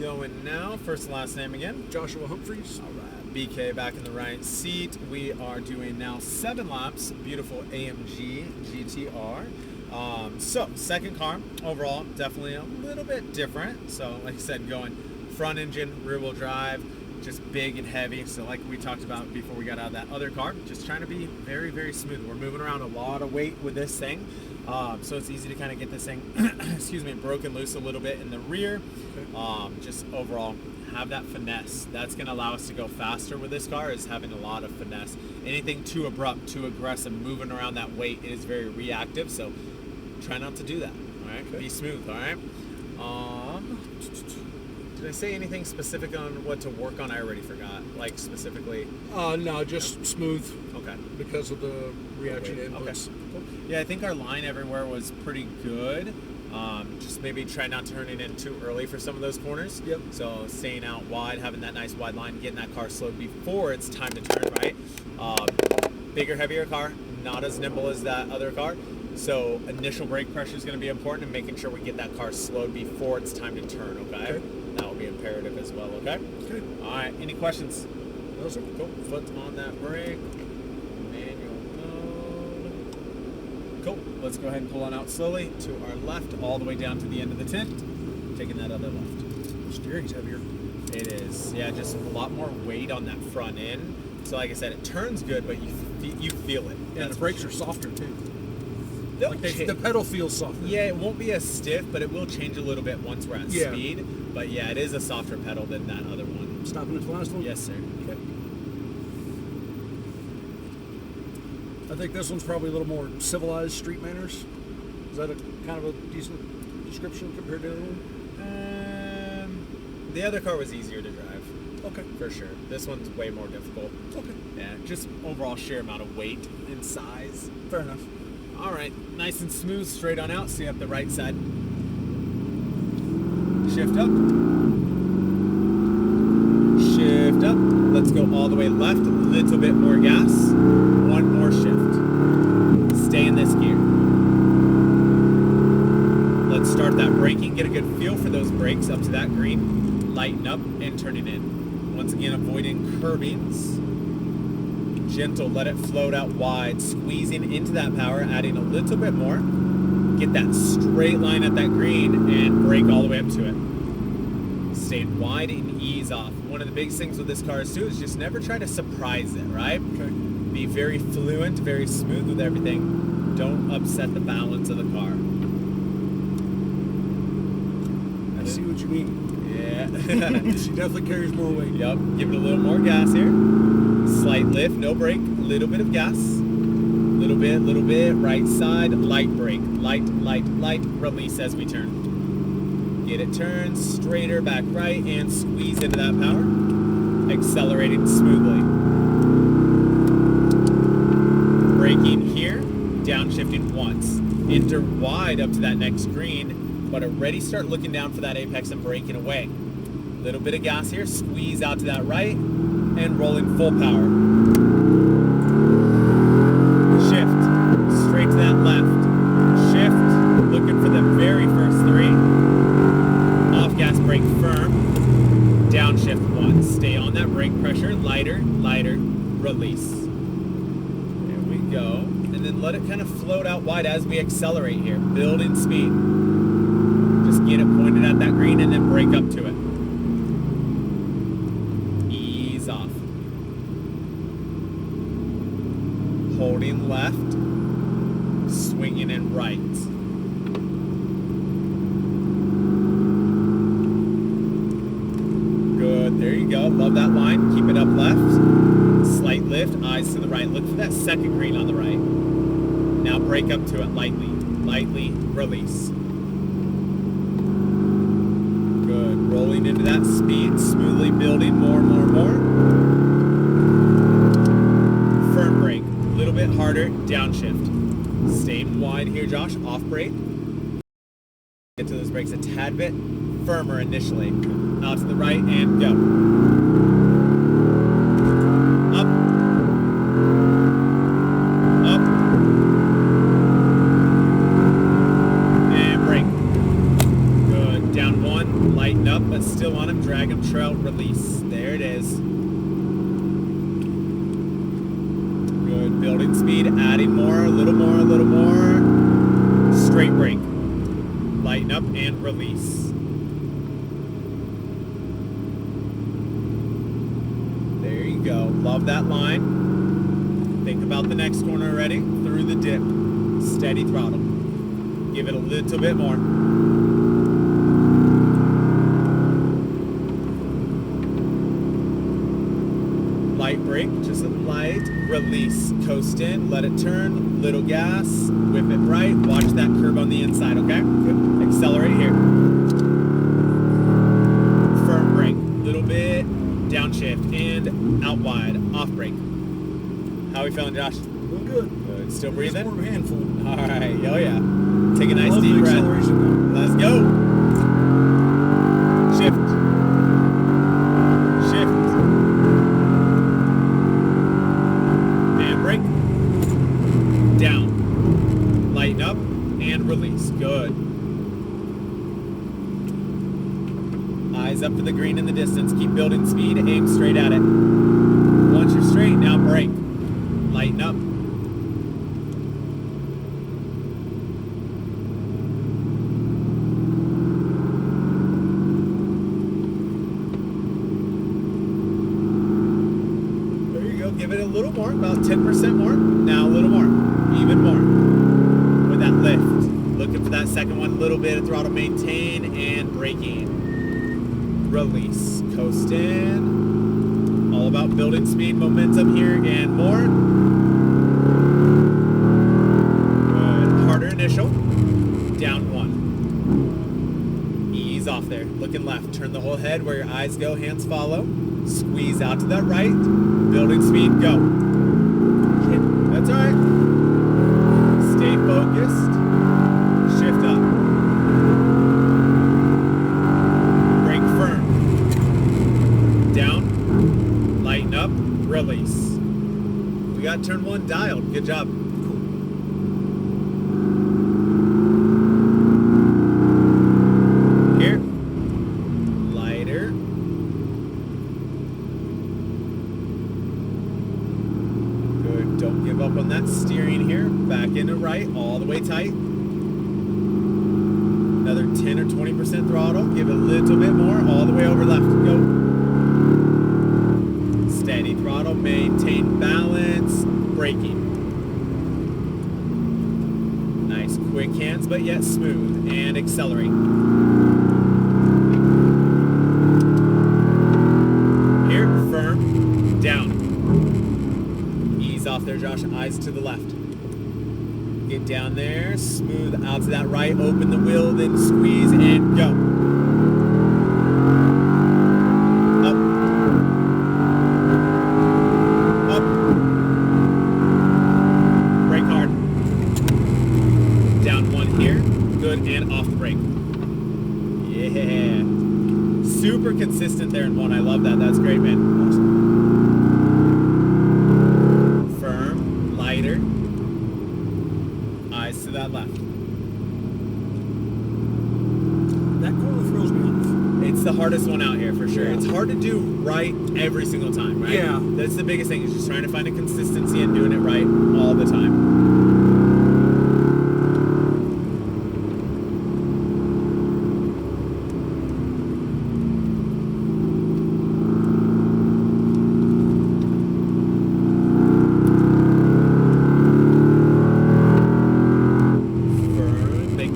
going now. First and last name again. Joshua Humphreys. All right. BK back in the right seat. We are doing now 7 laps. Beautiful AMG GTR. So second car overall, definitely a little bit different. So like I said, going front engine, rear wheel drive, just big and heavy. So like we talked about before we got out of that other car, just trying to be very, very smooth. We're moving around a lot of weight with this thing. So it's easy to kind of get this thing, excuse me, broken loose a little bit in the rear. Just overall have that finesse. That's going to allow us to go faster with this car, is having a lot of finesse. Anything too abrupt, too aggressive, moving around that weight, it is very reactive. So try not to do that. All right, be smooth. All right. Did I say anything specific on what to work on? I already forgot. Like specifically. No, just smooth. Okay. Because of the reaction inputs. Okay. Cool. Yeah, I think our line everywhere was pretty good. Just maybe try not to turn it in too early for some of those corners. Yep. So staying out wide, having that nice wide line, getting that car slowed before it's time to turn, right? Bigger, heavier car, not as nimble as that other car. So initial brake pressure is going to be important, and making sure we get that car slowed before it's time to turn, okay? That will be imperative as well, okay? Okay. All right, any questions? No, sir. Cool. Foot on that brake. Manual mode. Cool. Let's go ahead and pull on out slowly to our left, all the way down to the end of the tent. Taking that other left. Steering's heavier. It is. Yeah, just a lot more weight on that front end. So like I said, it turns good, but you feel it. Yeah, the brakes are softer too. Like the pedal feels softer. Yeah, it won't be as stiff, but it will change a little bit once we're at Yeah. speed. But yeah, it is a softer pedal than that other one. Stopping at the last one? Yes, sir. Okay. I think this one's probably a little more civilized street manners. Is that a kind of a decent description compared to the other one? The other car was easier to drive. Okay. For sure. This one's way more difficult. Okay. Yeah, just overall sheer amount of weight and size. Fair enough. All right, nice and smooth, straight on out. See up the right side. Shift up. Shift up. Let's go all the way left. A little bit more gas. One more shift. Stay in this gear. Let's start that braking. Get a good feel for those brakes up to that green. Lighten up and turn it in. Once again, avoiding curbings. Gentle, let it float out wide, squeezing into that power, adding a little bit more. Get that straight line at that green and brake all the way up to it. Staying wide and ease off. One of the biggest things with this car too is just never try to surprise it, right? Okay. Be very fluent, very smooth with everything. Don't upset the balance of the car. I see what you mean. Yeah. She definitely carries more weight. Yep. Give it a little more gas here. Slight lift, no brake, little bit of gas. Little bit, right side, light brake. Light, release as we turn. Get it turned, straighter, back right, and squeeze into that power. Accelerating smoothly. Braking here, downshifting once. Enter wide up to that next green, but already start looking down for that apex and braking away. Little bit of gas here, squeeze out to that right, and rolling full power. Shift, straight to that left. Shift, looking for the very first 3. Off gas brake firm. Downshift once. Stay on that brake pressure. Lighter, release. There we go. And then let it kind of float out wide as we accelerate here. Building speed. Just get it pointed at that green and then brake up to it. Ease off. Holding left, swinging in right. Good, there you go. Love that line. Keep it up left. Slight lift, eyes to the right. Look for that second green on the right. Now brake up to it lightly. Lightly release. Good, rolling into that speed, smoothly building more. Firm brake. A little bit harder, downshift. Staying wide here, Josh, off brake. Get to those brakes a tad bit firmer initially. Out to the right and go. Up. And brake. Good, down 1. Lighten up, but still on him. Drag him, trail, release. There it is. Good. Building speed, adding more, a little more, a little more. Straight brake. Lighten up and release. There you go. Love that line. Think about the next corner already. Through the dip. Steady throttle. Give it a little bit more. Light brake, just a light release. Coast in, let it turn, little gas, whip it right. Watch that curb on the inside, okay? Good. Accelerate here. Firm brake, little bit, downshift, and out wide, off brake. How are we feeling, Josh? Doing good. Good. Still breathing? More of a handful. All right. Oh, yeah. Take a nice Love deep the breath. acceleration though. Let's go. Shift. Shift. And brake. Down. Lighten up and release. Good. Eyes up for the green in the distance. Keep building speed. Aim straight at it. Once you're straight, now brake. Lighten up. There you go. Give it a little more, about 10% more. Now a little more, even more. With that lift. Looking for that second one, a little bit of throttle maintain and braking. Release. Coast in. All about building speed, momentum here, and more. Good. Harder initial. Down one. Ease off there. Looking left. Turn the whole head where your eyes go, hands follow. Squeeze out to that right. Building speed, go. That's all right. Stay focused. Shift up. Brake firm. Down. Lighten up, release. We got turn one dialed. Good job. Cool. Here. Lighter. Good. Don't give up on that steering here. Back into right, all the way tight. Another 10 or 20% throttle. Give it a little bit more, all the way over left. Go. Steady throttle, maintain balance, braking. Nice quick hands, but yet smooth, and accelerate. Here, firm, down. Ease off there, Josh, eyes to the left. Get down there, smooth out to that right, open the wheel, then squeeze and go. And off the brake. Yeah. Super consistent there in one. I love that. That's great, man. Awesome. Firm, lighter. Eyes to that left. That corner throws me off. It's the hardest one out here for sure. Yeah. It's hard to do right every single time, right? Yeah. That's the biggest thing, is just trying to find a consistency and doing it right all the time.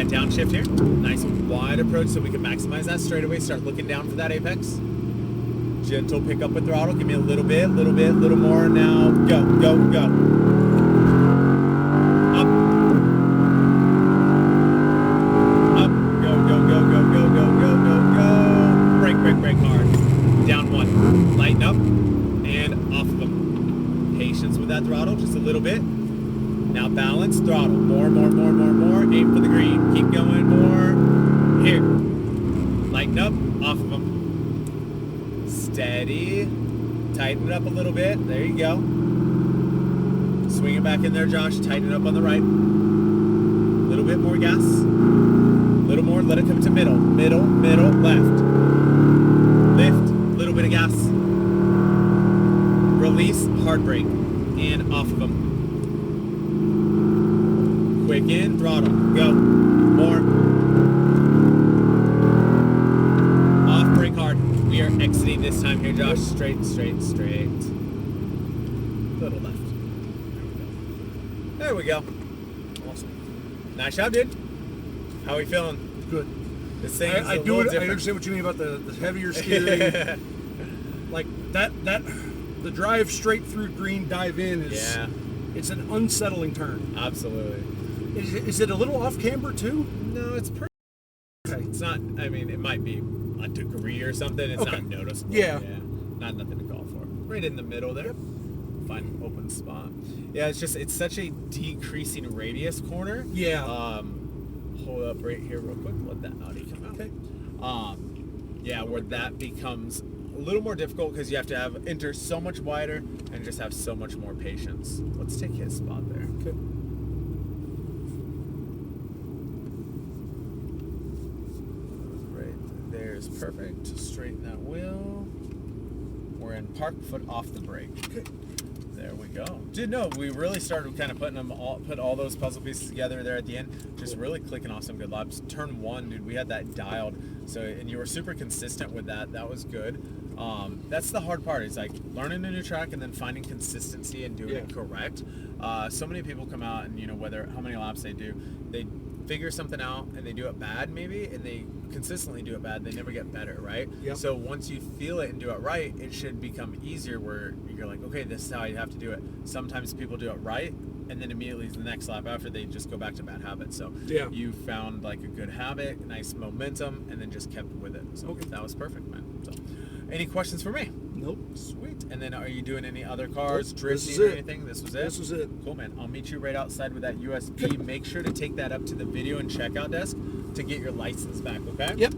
Downshift here. Nice wide approach so we can maximize that straightaway. Start looking down for that apex. Gentle pick up with throttle. Give me a little bit, little more. Now go, go, go. Up. Up. Go, go, go, go, go, go, go, go, go. Brake, brake, brake hard. Down one. Lighten up. And off of them. Patience with that throttle. Just a little bit. Now balance, throttle, more, aim for the green, keep going, more, here, lighten up, off of them, steady, tighten it up a little bit, there you go, swing it back in there, Josh, tighten it up on the right, a little bit more gas, little more, let it come to middle, middle, middle, left. Lift, little bit of gas. Release, hard brake, and off of them. Quick in, throttle, go. More. Off, brake hard. We are exiting this time here, Josh. Straight, straight, straight. Little left. There we go. Awesome. Nice job, dude. How are we feeling? Good. This thing is I a do little it. I different. understand what you mean about the heavier steering. Like that the drive straight through green dive in is it's an unsettling turn. Absolutely. Is it a little off camber too? No, it's pretty. Okay. It's not. I mean, it might be a degree or something. It's Okay. not noticeable. Yeah. Not nothing to call for. Right in the middle there. Find an open spot. Yeah, it's such a decreasing radius corner. Yeah. Hold up right here real quick. Let that Audi come out. Okay. Yeah, where that becomes a little more difficult because you have to enter so much wider and just have so much more patience. Let's take his spot there. Okay. Right there's perfect. Straighten that wheel. We're in park, foot off the brake. Okay. There we go. Dude, no, we really started kind of put all those puzzle pieces together there at the end. Just really clicking off some good laps. Turn 1, dude, we had that dialed. So, and you were super consistent with that. That was good. That's the hard part. It's like learning a new track and then finding consistency and doing it correct. So many people come out and, how many laps they do, they figure something out and they do it bad maybe, and they consistently do it bad. They never get better, right? Yep. So once you feel it and do it right, it should become easier where you're like, okay, this is how you have to do it. Sometimes people do it right, and then immediately the next lap after they just go back to bad habits. So you found like a good habit, nice momentum, and then just kept with it. So that was perfect, man. So any questions for me? Nope. Sweet. And then are you doing any other cars, drifting This or is it. anything? This was it? This was it. Cool, man. I'll meet you right outside with that USB. Make sure to take that up to the video and checkout desk to get your license back, okay? Yep.